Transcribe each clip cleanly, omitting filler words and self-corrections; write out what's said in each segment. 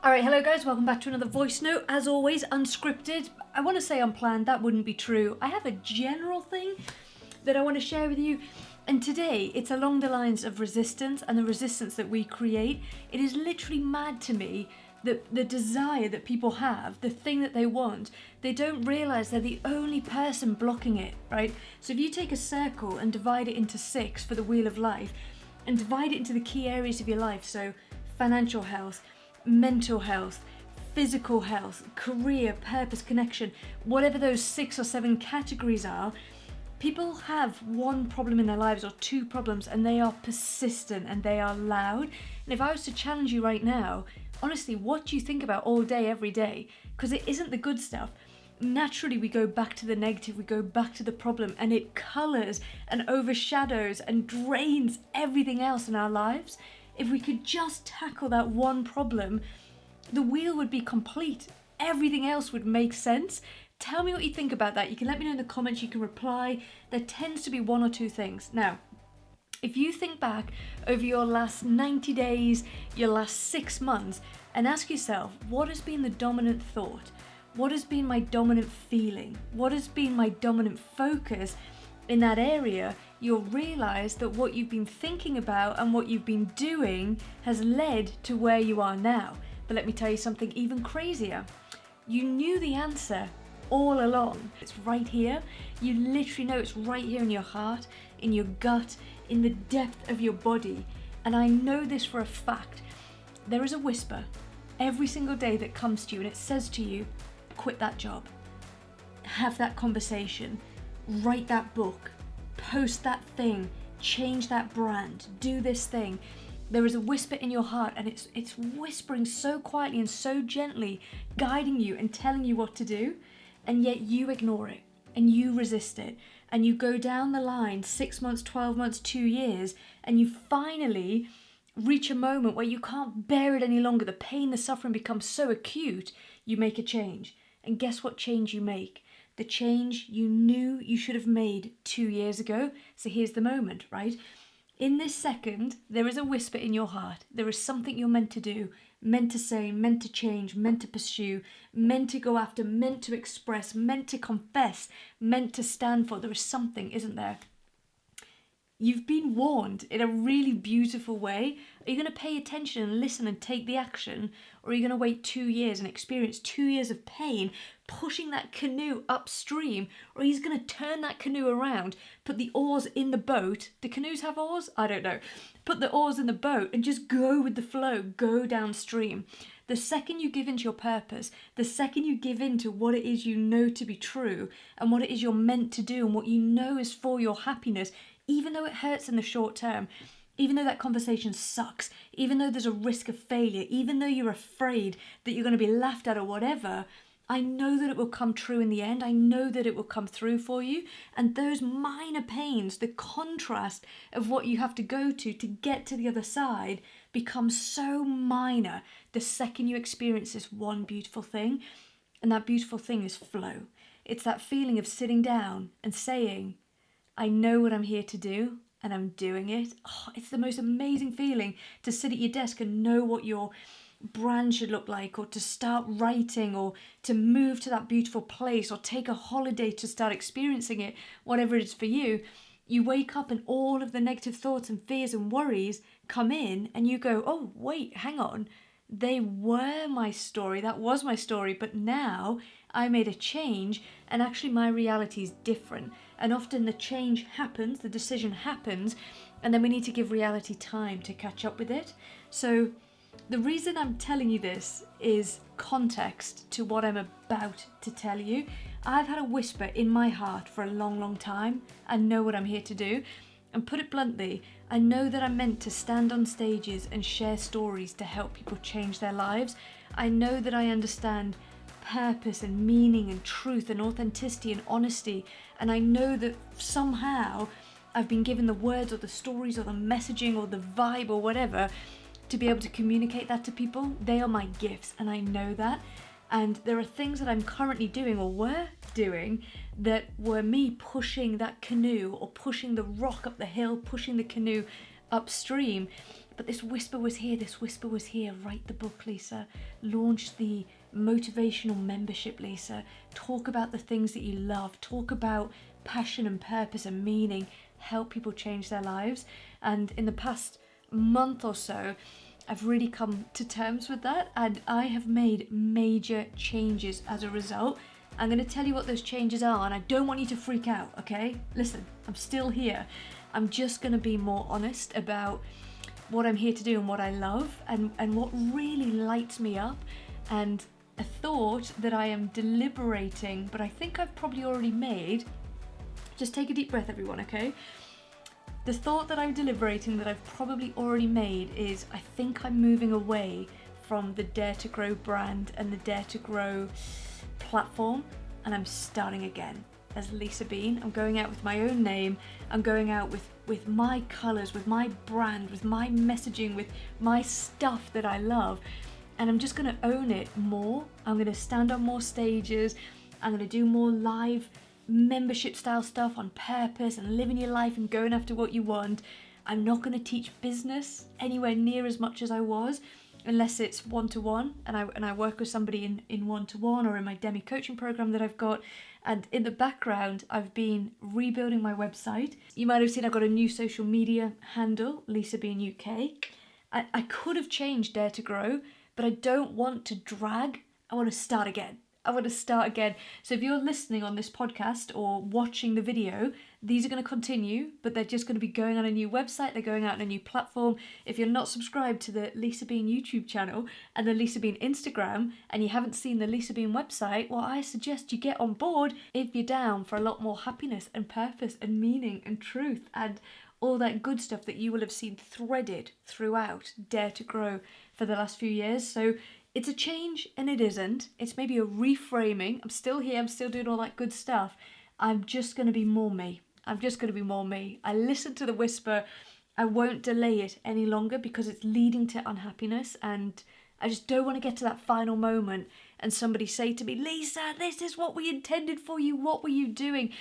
Alright, hello guys, welcome back to another voice note. As always, unscripted. I want to say unplanned, that wouldn't be true. I have a general thing that I want to share with you. And today, it's along the lines of resistance and the resistance that we create. It is literally mad to me that the desire that people have, the thing that they want, they don't realise they're the only person blocking it, right? So if you take a circle and divide it into 6 for the wheel of life, and divide it into the key areas of your life, so financial health, mental health, physical health, career, purpose, connection, whatever those 6 or 7 categories are, people have one problem in their lives or 2 problems, and they are persistent and they are loud. And if I was to challenge you right now, honestly, what do you think about all day, every day? Because it isn't the good stuff. Naturally, we go back to the negative, we go back to the problem, and it colours and overshadows and drains everything else in our lives. If we could just tackle that one problem, the wheel would be complete. Everything else would make sense. Tell me what you think about that. You can let me know in the comments, you can reply. There tends to be 1 or 2 things. Now, if you think back over your last 90 days, your last 6 months, and ask yourself, what has been the dominant thought? What has been my dominant feeling? What has been my dominant focus in that area? You'll realise that what you've been thinking about and what you've been doing has led to where you are now. But let me tell you something even crazier. You knew the answer all along. It's right here. You literally know it's right here in your heart, in your gut, in the depth of your body. And I know this for a fact. There is a whisper every single day that comes to you and it says to you, quit that job, have that conversation, write that book, post that thing, change that brand, do this thing. There is a whisper in your heart, and it's whispering so quietly and so gently, guiding you and telling you what to do, and yet you ignore it and you resist it, and you go down the line 6 months, 12 months, 2 years, and you finally reach a moment where you can't bear it any longer. The pain, the suffering becomes so acute, you make a change. And guess what change you make? The change you knew you should have made 2 years ago. So here's the moment, right? In this second, there is a whisper in your heart. There is something you're meant to do, meant to say, meant to change, meant to pursue, meant to go after, meant to express, meant to confess, meant to stand for. There is something, isn't there? You've been warned in a really beautiful way. Are you going to pay attention and listen and take the action? Or are you going to wait 2 years and experience 2 years of pain pushing that canoe upstream? Or are you going to turn that canoe around, put the oars in the boat? Do canoes have oars? I don't know. Put the oars in the boat and just go with the flow, go downstream. The second you give into your purpose, the second you give into what it is you know to be true and what it is you're meant to do and what you know is for your happiness, even though it hurts in the short term, even though that conversation sucks, even though there's a risk of failure, even though you're afraid that you're going to be laughed at or whatever, I know that it will come true in the end. I know that it will come through for you. And those minor pains, the contrast of what you have to go to get to the other side, becomes so minor the second you experience this one beautiful thing. And that beautiful thing is flow. It's that feeling of sitting down and saying, I know what I'm here to do and I'm doing it. Oh, it's the most amazing feeling to sit at your desk and know what your brand should look like, or to start writing, or to move to that beautiful place, or take a holiday to start experiencing it, whatever it is for you. You wake up and all of the negative thoughts and fears and worries come in and you go, oh, wait, hang on. They were my story, that was my story, but now I made a change and actually my reality is different. And often the change happens, the decision happens, and then we need to give reality time to catch up with it. So the reason I'm telling you this is context to what I'm about to tell you. I've had a whisper in my heart for a long, long time. I know what I'm here to do. And put it bluntly, I know that I'm meant to stand on stages and share stories to help people change their lives. I know that I understand purpose and meaning and truth and authenticity and honesty. And I know that somehow I've been given the words or the stories or the messaging or the vibe or whatever to be able to communicate that to people. They are my gifts and I know that. And there are things that I'm currently doing or were doing that were me pushing that canoe or pushing the rock up the hill, pushing the canoe upstream But this whisper was here, Write the book, Lisa. Launch the motivational membership, Lisa. Talk about the things that you love. Talk about passion and purpose and meaning. Help people change their lives. And in the past month or so, I've really come to terms with that, and I have made major changes as a result. I'm going to tell you what those changes are, and I don't want you to freak out, okay? Listen, I'm still here. I'm just going to be more honest about what I'm here to do and what I love and what really lights me up, and a thought that I am deliberating, but I think I've probably already made. Just take a deep breath, everyone, okay? The thought that I'm deliberating that I've probably already made is I think I'm moving away from the Dare to Grow brand and the Dare to Grow platform, and I'm starting again as Lisa Bean. I'm going out with my own name. I'm going out with my colours, with my brand, with my messaging, with my stuff that I love, and I'm just going to own it more. I'm going to stand on more stages. I'm going to do more live membership style stuff on purpose and living your life and going after what you want. I'm not going to teach business anywhere near as much as I was, unless it's one-to-one, and I work with somebody in one-to-one or in my demi coaching program that I've got. And in the background, I've been rebuilding my website. You might have seen I've got a new social media handle, Lisa Bean UK. I could have changed Dare to Grow, but I don't want to drag. I want to start again. So if you're listening on this podcast or watching the video, these are going to continue, but they're just going to be going on a new website. They're going out on a new platform. If you're not subscribed to the Lisa Bean YouTube channel and the Lisa Bean Instagram, and you haven't seen the Lisa Bean website, well, I suggest you get on board if you're down for a lot more happiness and purpose and meaning and truth and all that good stuff that you will have seen threaded throughout Dare to Grow for the last few years. So it's a change and it isn't. It's maybe a reframing. I'm still here. I'm still doing all that good stuff. I'm just going to be more me. I listen to the whisper. I won't delay it any longer because it's leading to unhappiness, and I just don't want to get to that final moment and somebody say to me, Lisa, this is what we intended for you. What were you doing?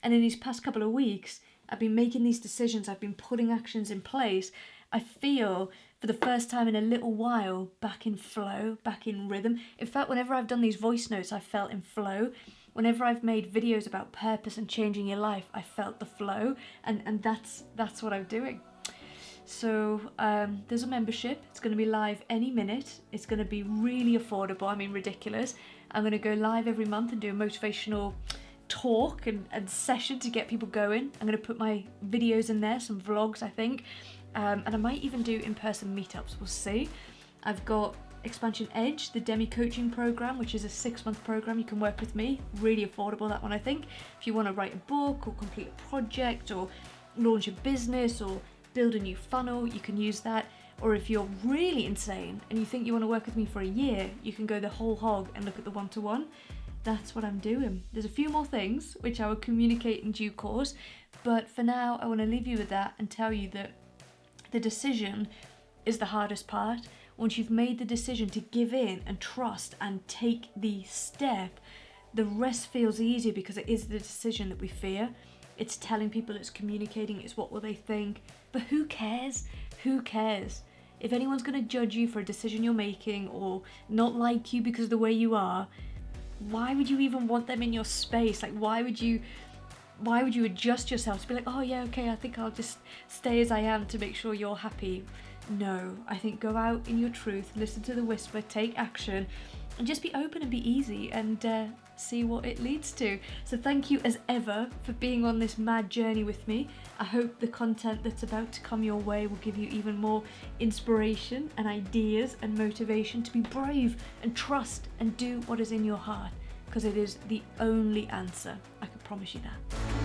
And in these past couple of weeks, I've been making these decisions. I've been putting actions in place. I feel for the first time in a little while back in flow, back in rhythm. In fact, whenever I've done these voice notes, I felt in flow. Whenever I've made videos about purpose and changing your life, I felt the flow, and that's what I'm doing. So there's a membership. It's going to be live any minute. It's going to be really affordable. I mean, ridiculous. I'm going to go live every month and do a motivational talk and session to get people going. I'm going to put my videos in there, some vlogs, I think. And I might even do in-person meetups, we'll see. I've got Expansion Edge, the demi coaching program, which is a 6-month program. You can work with me, really affordable, that one, I think. If you want to write a book or complete a project or launch a business or build a new funnel, you can use that. Or if you're really insane and you think you want to work with me for a year, you can go the whole hog and look at the one-to-one. That's what I'm doing. There's a few more things which I will communicate in due course, but for now I want to leave you with that and tell you that the decision is the hardest part. Once you've made the decision to give in and trust and take the step, the rest feels easier because it is the decision that we fear. It's telling people, it's communicating, it's what will they think. But who cares? Who cares? If anyone's going to judge you for a decision you're making or not like you because of the way you are, why would you even want them in your space? Like, why would you adjust yourself to be like, oh yeah, okay, I think I'll just stay as I am to make sure you're happy? No, I think go out in your truth, listen to the whisper, take action, and just be open and be easy and see what it leads to. So thank you as ever for being on this mad journey with me. I hope the content that's about to come your way will give you even more inspiration and ideas and motivation to be brave and trust and do what is in your heart, because it is the only answer. I can promise you that.